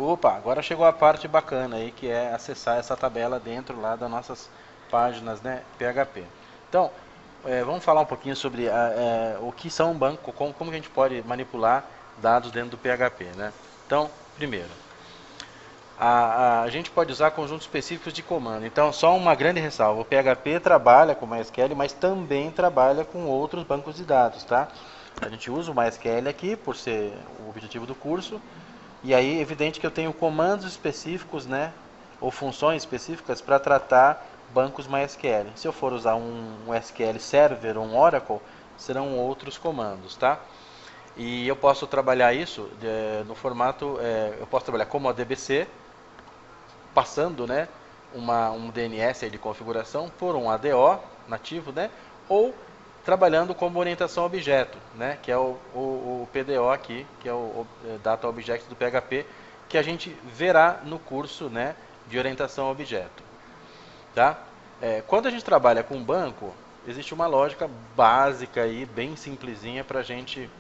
Opa, agora chegou a parte bacana aí, que é acessar essa tabela dentro lá das nossas páginas, né, PHP. Então, vamos falar um pouquinho sobre o que são um banco, como que a gente pode manipular dados dentro do PHP, né? Então, primeiro, a gente pode usar conjuntos específicos de comando. Então, só uma grande ressalva, o PHP trabalha com MySQL, mas também trabalha com outros bancos de dados, tá? A gente usa o MySQL aqui, por ser o objetivo do curso, e aí é evidente que eu tenho comandos específicos, né, ou funções específicas para tratar bancos MySQL. Se eu for usar um SQL Server ou um Oracle, serão outros comandos, tá? E eu posso trabalhar isso no formato, eu posso trabalhar como ADBC, passando, né, um DNS aí de configuração por um ADO nativo, né, ou trabalhando como orientação a objeto, né, que é o PDO aqui, que é o Data Object do PHP, que a gente verá no curso, né, de orientação a objeto. Tá? Quando a gente trabalha com banco, existe uma lógica básica aí, bem simplesinha para a gente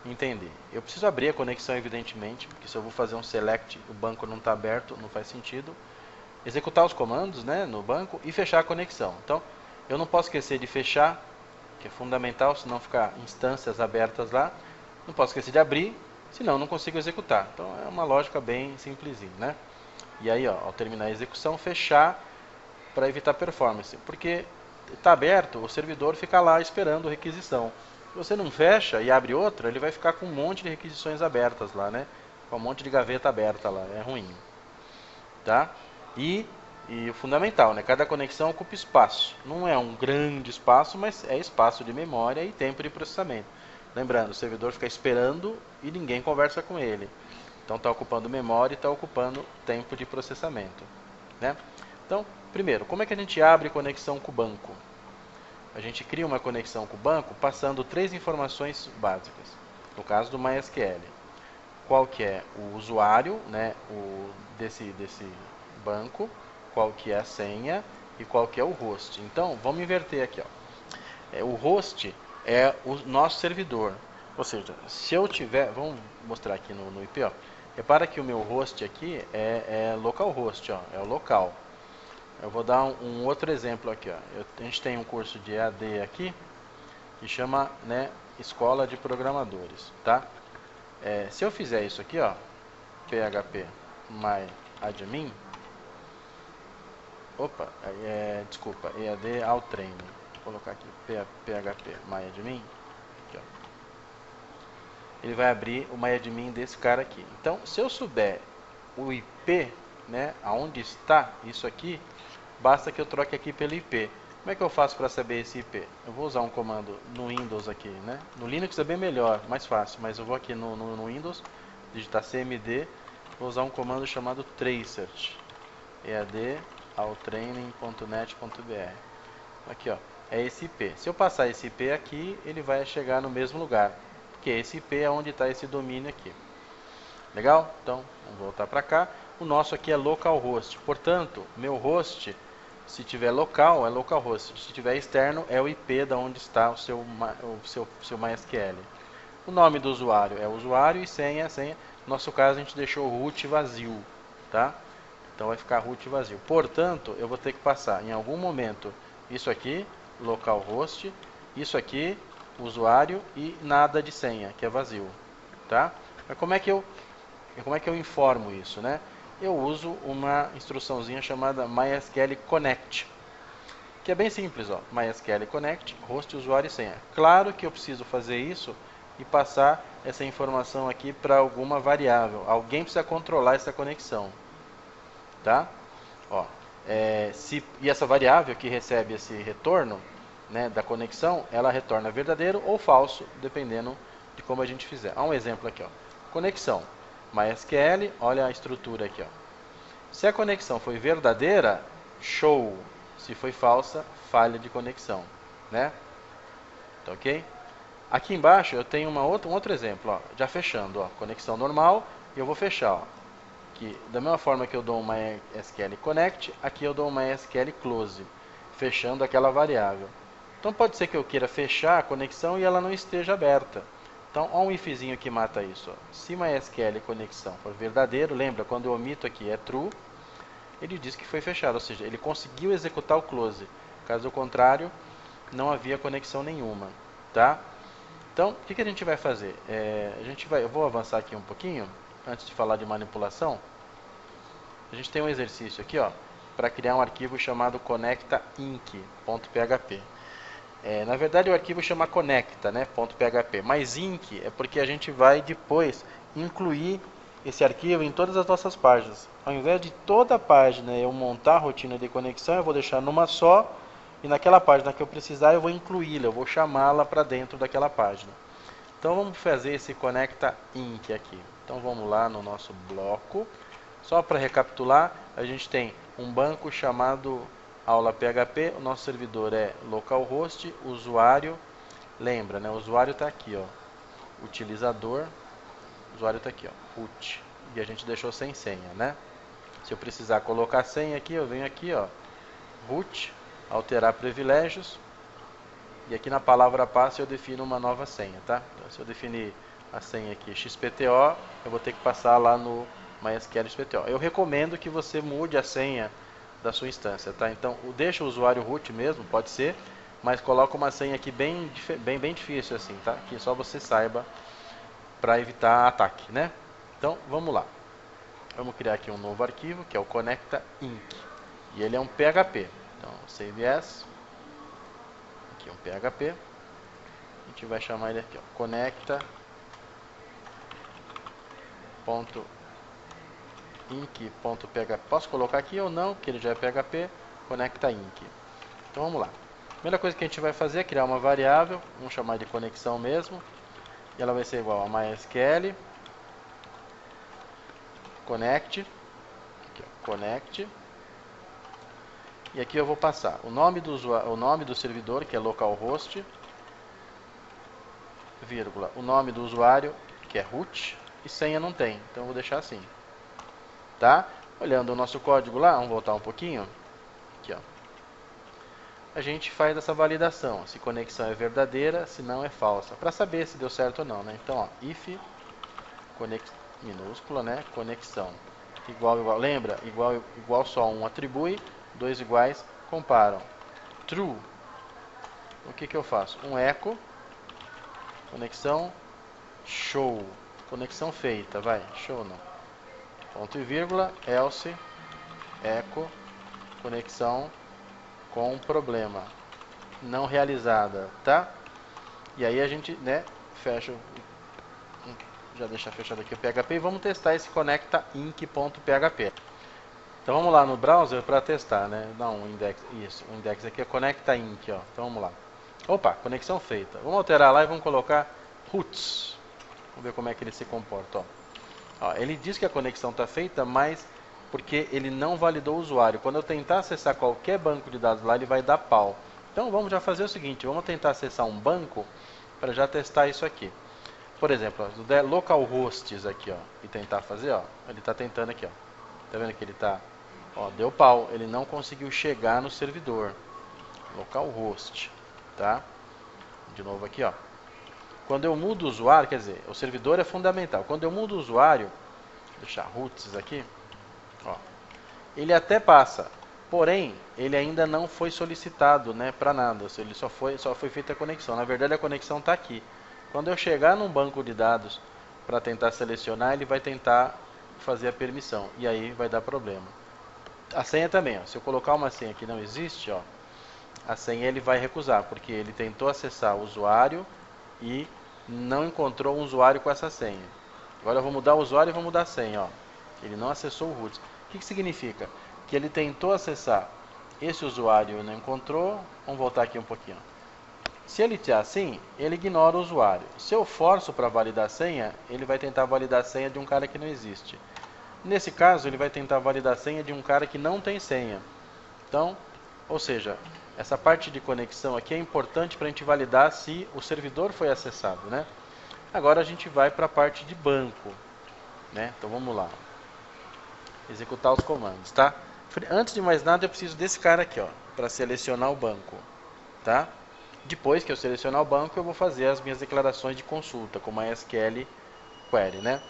entender. Eu preciso abrir a conexão, evidentemente, porque se eu vou fazer um select, o banco não está aberto, não faz sentido. Executar os comandos, né, no banco e fechar a conexão. Então, eu não posso esquecer de fechar, que é fundamental, senão ficar instâncias abertas lá. Não posso esquecer de abrir, senão não consigo executar. Então, é uma lógica bem simplesinha, né? E aí, ó, ao terminar a execução, fechar para evitar performance. Porque está aberto, o servidor fica lá esperando requisição. Se você não fecha e abre outra, ele vai ficar com um monte de requisições abertas lá, né? Com um monte de gaveta aberta lá, é ruim. Tá? E o fundamental, né? Cada conexão ocupa espaço. Não é um grande espaço, mas é espaço de memória e tempo de processamento. Lembrando, o servidor fica esperando e ninguém conversa com ele. Então está ocupando memória e está ocupando tempo de processamento, né? Então, primeiro, como é que a gente abre conexão com o banco? A gente cria uma conexão com o banco passando 3 informações básicas. No caso do MySQL, qual que é o usuário, né, desse banco, qual que é a senha e qual que é o host. Então, vamos inverter aqui, ó. O host é o nosso servidor. Ou seja, se eu tiver, vamos mostrar aqui no IP, ó. Repara que o meu host aqui é localhost, ó, é o local. Eu vou dar um outro exemplo aqui, ó. A gente tem um curso de EAD aqui que chama, né, Escola de Programadores, tá? Se eu fizer isso aqui, ó, PHP myadmin, opa, desculpa, EAD ao treino. Vou colocar aqui PHP myadmin, aqui, ó. Ele vai abrir o myadmin desse cara aqui. Então, se eu souber o IP, né, aonde está isso aqui, basta que eu troque aqui pelo IP. Como é que eu faço para saber esse IP? Eu vou usar um comando no Windows aqui, né? No Linux é bem melhor, mais fácil, mas eu vou aqui no Windows, digitar cmd, vou usar um comando chamado tracer, ead ao training.net.br. Aqui, ó, é esse IP. Se eu passar esse IP aqui, ele vai chegar no mesmo lugar, porque esse IP é onde está esse domínio aqui. Legal? Então, vamos voltar para cá. O nosso aqui é localhost, portanto, meu host, se tiver local, é localhost. Se tiver externo, é o IP da onde está o seu MySQL. O nome do usuário é usuário e senha, senha. No nosso caso, a gente deixou o root vazio, tá? Então vai ficar root vazio. Portanto, eu vou ter que passar em algum momento isso aqui, localhost, isso aqui, usuário e nada de senha, que é vazio, tá? Mas como é que eu informo isso, né? Eu uso uma instruçãozinha chamada MySQL Connect, que é bem simples, ó. MySQL Connect, host, usuário e senha. Claro que eu preciso fazer isso e passar essa informação aqui para alguma variável. Alguém precisa controlar essa conexão, tá? Ó, e essa variável que recebe esse retorno, né, da conexão, ela retorna verdadeiro ou falso, dependendo de como a gente fizer. Há um exemplo aqui, ó. Conexão MySQL, olha a estrutura aqui, ó. Se a conexão foi verdadeira, show. Se foi falsa, falha de conexão, né? Tá ok? Aqui embaixo eu tenho um outro exemplo, ó, já fechando, ó, conexão normal, e eu vou fechar, ó, que da mesma forma que eu dou uma MySQL Connect, aqui eu dou uma MySQL Close, fechando aquela variável. Então pode ser que eu queira fechar a conexão e ela não esteja aberta. Então, olha um ifzinho que mata isso. Ó. Se MySQL conexão for verdadeiro, lembra, quando eu omito aqui é true, ele diz que foi fechado, ou seja, ele conseguiu executar o close. Caso contrário, não havia conexão nenhuma, tá? Então, o que a gente vai fazer? Eu vou avançar aqui um pouquinho, antes de falar de manipulação. A gente tem um exercício aqui, ó, para criar um arquivo chamado conectainc.php. Na verdade, o arquivo chama conecta, né, .php, mas inc é porque a gente vai depois incluir esse arquivo em todas as nossas páginas. Ao invés de toda a página eu montar a rotina de conexão, eu vou deixar numa só, e naquela página que eu precisar eu vou incluí-la, eu vou chamá-la para dentro daquela página. Então vamos fazer esse conecta inc aqui. Então vamos lá no nosso bloco. Só para recapitular, a gente tem um banco chamado aula PHP, o nosso servidor é localhost, usuário, lembra, né? O usuário está aqui, ó, utilizador, o usuário está aqui, ó, root, e a gente deixou sem senha, né? Se eu precisar colocar senha aqui, eu venho aqui, ó, root, alterar privilégios, e aqui na palavra passe eu defino uma nova senha, tá? Então, se eu definir a senha aqui XPTO, eu vou ter que passar lá no MySQL XPTO. Eu recomendo que você mude a senha da sua instância, tá? Então, deixa o usuário root mesmo, pode ser, mas coloca uma senha aqui bem difícil assim, tá? Que só você saiba para evitar ataque, né? Então, vamos lá. Vamos criar aqui um novo arquivo, que é o conecta inc. E ele é um PHP. Então, save as. Aqui é um PHP. A gente vai chamar ele aqui, ó, conecta.inc.php. Posso colocar aqui ou não, porque ele já é PHP, conecta inc. Então vamos lá. A primeira coisa que a gente vai fazer é criar uma variável, vamos chamar de conexão mesmo, e ela vai ser igual a MySQL connect, aqui, ó, connect, e aqui eu vou passar o nome do servidor, que é localhost, vírgula, o nome do usuário, que é root, e senha não tem, então eu vou deixar assim. Tá? Olhando o nosso código lá, vamos voltar um pouquinho. Aqui, ó. A gente faz essa validação, se conexão é verdadeira, se não é falsa, para saber se deu certo ou não, né? Então, ó, if minúscula, né? Conexão igual, lembra? Igual só um atribui, dois iguais comparam. True. O que eu faço? Um echo, conexão show, conexão feita, vai, show não. Ponto e vírgula, else, echo, conexão com problema, não realizada, tá? E aí a gente, né, fecha, já deixa fechado aqui o PHP e vamos testar esse conecta inc.php. Então vamos lá no browser para testar, né? Não, um index, isso, o index aqui é conecta inc, ó. Então vamos lá. Opa, conexão feita. Vamos alterar lá e vamos colocar roots. Vamos ver como é que ele se comporta, ó. Ó, ele diz que a conexão está feita, mas porque ele não validou o usuário. Quando eu tentar acessar qualquer banco de dados lá, ele vai dar pau. Então vamos já fazer o seguinte, vamos tentar acessar um banco para já testar isso aqui. Por exemplo, se eu der localhosts aqui, ó, e tentar fazer, ó, ele está tentando aqui, ó. Tá vendo que ele está, ó, deu pau, ele não conseguiu chegar no servidor. Localhost, tá? De novo aqui, ó. Quando eu mudo o usuário, quer dizer, o servidor é fundamental. Quando eu mudo o usuário, vou deixar roots aqui, ó, ele até passa, porém, ele ainda não foi solicitado, né, para nada. Ele só foi feita a conexão. Na verdade, a conexão está aqui. Quando eu chegar num banco de dados para tentar selecionar, ele vai tentar fazer a permissão. E aí vai dar problema. A senha também, ó, se eu colocar uma senha que não existe, ó, a senha ele vai recusar, porque ele tentou acessar o usuário e não encontrou um usuário com essa senha. Agora eu vou mudar o usuário e vou mudar a senha, ó. Ele não acessou o root. O que significa? Que ele tentou acessar esse usuário e não encontrou. Vamos voltar aqui um pouquinho. Se ele está assim, ele ignora o usuário. Se eu forço para validar a senha, ele vai tentar validar a senha de um cara que não existe. Nesse caso, ele vai tentar validar a senha de um cara que não tem senha. Então, ou seja, essa parte de conexão aqui é importante para a gente validar se o servidor foi acessado, né? Agora a gente vai para a parte de banco, né? Então vamos lá. Executar os comandos, tá? Antes de mais nada, eu preciso desse cara aqui, ó, para selecionar o banco, tá? Depois que eu selecionar o banco, eu vou fazer as minhas declarações de consulta com MySQL Query, né?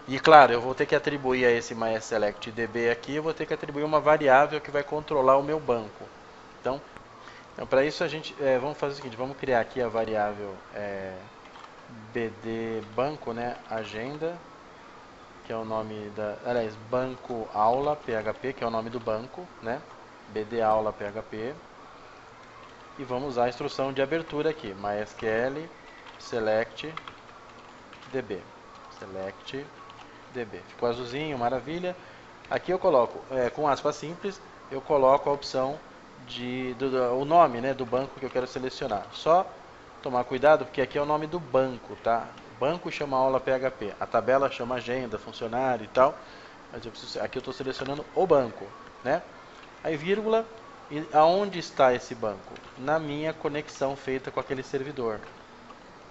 E claro, eu vou ter que atribuir a esse MySelectDB aqui, eu vou ter que atribuir uma variável que vai controlar o meu banco. Então para isso a gente vamos fazer o seguinte, vamos criar aqui a variável bd banco, né, agenda, que é o nome da, aliás, banco aula php, que é o nome do banco, né, bd aula php, e vamos usar a instrução de abertura aqui, mysql select db, ficou azulzinho, maravilha. Aqui eu coloco, com aspas simples, eu coloco a opção o nome, né, do banco que eu quero selecionar. Só tomar cuidado, porque aqui é o nome do banco, tá? Banco chama aula PHP, a tabela chama agenda, funcionário e tal, mas aqui eu estou selecionando o banco, né? Aí vírgula, e aonde está esse banco? Na minha conexão feita com aquele servidor,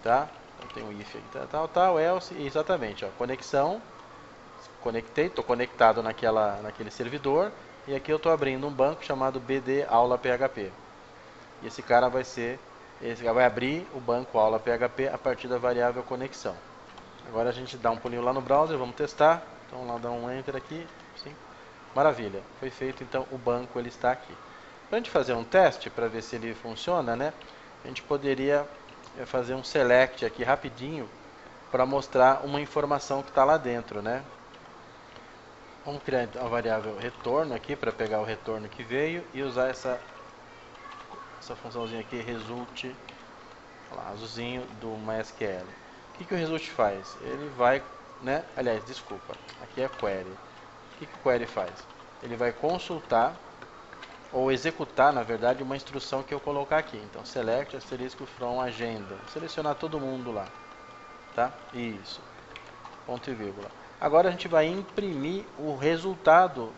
tá? Então tem um if aí, tal, else, exatamente, ó, conexão, conectei, estou conectado naquele servidor, e aqui eu estou abrindo um banco chamado bd aula php. E esse cara vai abrir o banco aula PHP a partir da variável conexão. Agora a gente dá um pulinho lá no browser, vamos testar. Então vamos lá dar um enter aqui. Sim. Maravilha, foi feito então o banco, ele está aqui. Para a gente fazer um teste, para ver se ele funciona, né? A gente poderia fazer um select aqui rapidinho para mostrar uma informação que está lá dentro, né? Vamos criar a variável retorno aqui para pegar o retorno que veio e usar essa funçãozinha aqui, result, lá, azulzinho do MySQL. O que o result faz? Ele vai, né? Aliás, desculpa, aqui é query. O que o query faz? Ele vai consultar ou executar, na verdade, uma instrução que eu colocar aqui. Então, select asterisco from agenda. Selecionar todo mundo lá, tá? Isso. Ponto e vírgula. Agora a gente vai imprimir o resultado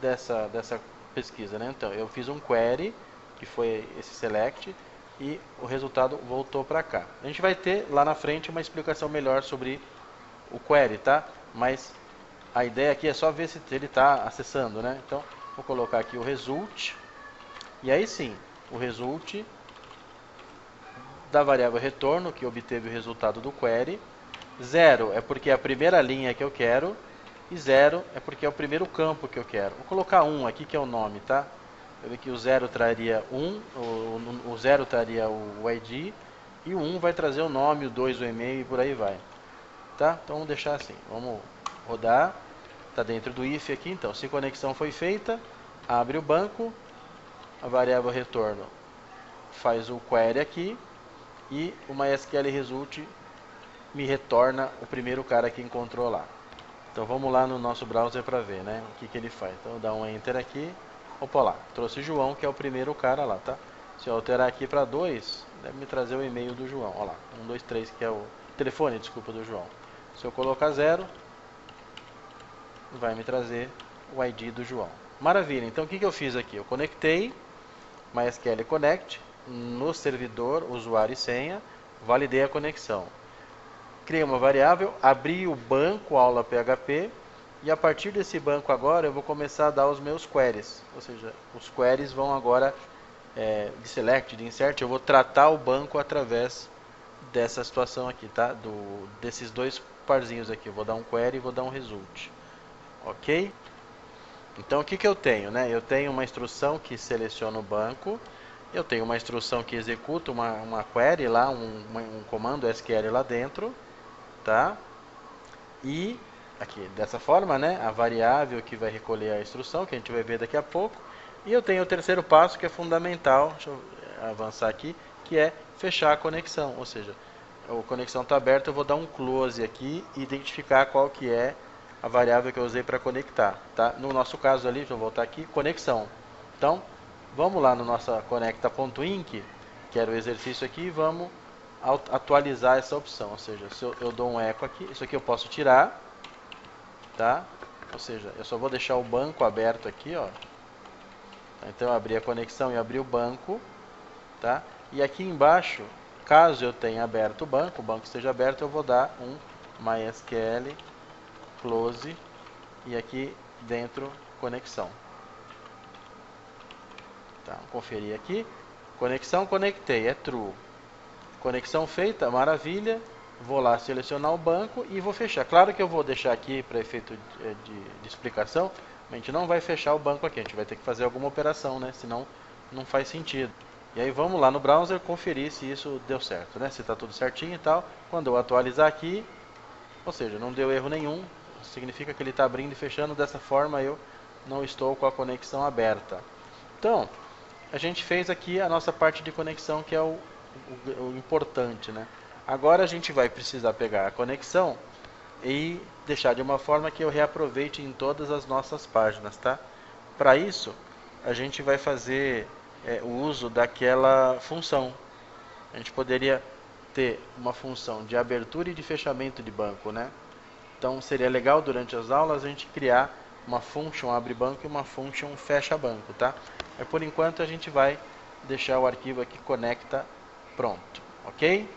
dessa pesquisa, né? Então, eu fiz um query, que foi esse select, e o resultado voltou para cá. A gente vai ter lá na frente uma explicação melhor sobre o query, tá? Mas a ideia aqui é só ver se ele está acessando, né? Então, vou colocar aqui o result, e aí sim, o result da variável retorno, que obteve o resultado do query. 0 é porque é a primeira linha que eu quero, e 0 é porque é o primeiro campo que eu quero. Vou colocar 1 aqui, que é o nome, tá? Eu vi que o 0 traria 1, o 0 traria o ID, e o 1 vai trazer o nome, o 2 o e-mail e por aí vai. Tá? Então vamos deixar assim, vamos rodar, está dentro do if aqui, então se conexão foi feita, abre o banco, a variável retorno faz o query aqui, e o MySQL result me retorna o primeiro cara que encontrou lá. Então vamos lá no nosso browser para ver, né, o que ele faz. Então dá um enter aqui, opa lá, trouxe o João, que é o primeiro cara lá, tá? Se eu alterar aqui para 2, deve me trazer o e-mail do João, ó lá, 123, que é o telefone, desculpa, do João. Se eu colocar 0, vai me trazer o ID do João. Maravilha, então o que eu fiz aqui? Eu conectei MySQL Connect no servidor, usuário e senha, validei a conexão. Criei uma variável, abri o banco aula PHP, e a partir desse banco agora eu vou começar a dar os meus queries. Ou seja, os queries vão agora de select, de insert, eu vou tratar o banco através dessa situação aqui, tá? Desses dois parzinhos aqui. Eu vou dar um query e vou dar um result. Ok? Então o que eu tenho, né? Eu tenho uma instrução que seleciona o banco, eu tenho uma instrução que executa uma query lá, um comando SQL lá dentro, tá? E aqui, dessa forma, né, a variável que vai recolher a instrução, que a gente vai ver daqui a pouco. E eu tenho o terceiro passo, que é fundamental, deixa eu avançar aqui, que é fechar a conexão. Ou seja, a conexão está aberta, eu vou dar um close aqui e identificar qual que é a variável que eu usei para conectar. Tá? No nosso caso ali, deixa eu voltar aqui, conexão. Então, vamos lá no nossa conecta.inc, que era o exercício aqui, e vamos atualizar essa opção. Ou seja, se eu dou um eco aqui, isso aqui eu posso tirar, tá? Ou seja, eu só vou deixar o banco aberto aqui, ó. Então eu abri a conexão e abri o banco, tá? E aqui embaixo, caso eu tenha aberto o banco esteja aberto, eu vou dar um MySQL close e aqui dentro conexão. Tá, vamos conferir aqui. Conexão, conectei, é true. Conexão feita, maravilha. Vou lá selecionar o banco e vou fechar. Claro que eu vou deixar aqui para efeito de explicação, mas a gente não vai fechar o banco aqui, a gente vai ter que fazer alguma operação, né? Senão não faz sentido. E aí vamos lá no browser conferir se isso deu certo, né? Se está tudo certinho e tal. Quando eu atualizar aqui, ou seja, não deu erro nenhum, significa que ele está abrindo e fechando. Dessa forma eu não estou com a conexão aberta. Então, a gente fez aqui a nossa parte de conexão, que é o importante, né? Agora a gente vai precisar pegar a conexão e deixar de uma forma que eu reaproveite em todas as nossas páginas, tá? Para isso, a gente vai fazer o uso daquela função. A gente poderia ter uma função de abertura e de fechamento de banco, né? Então seria legal durante as aulas a gente criar uma function abre banco e uma function fecha banco, tá? Mas por enquanto a gente vai deixar o arquivo aqui conecta pronto, ok?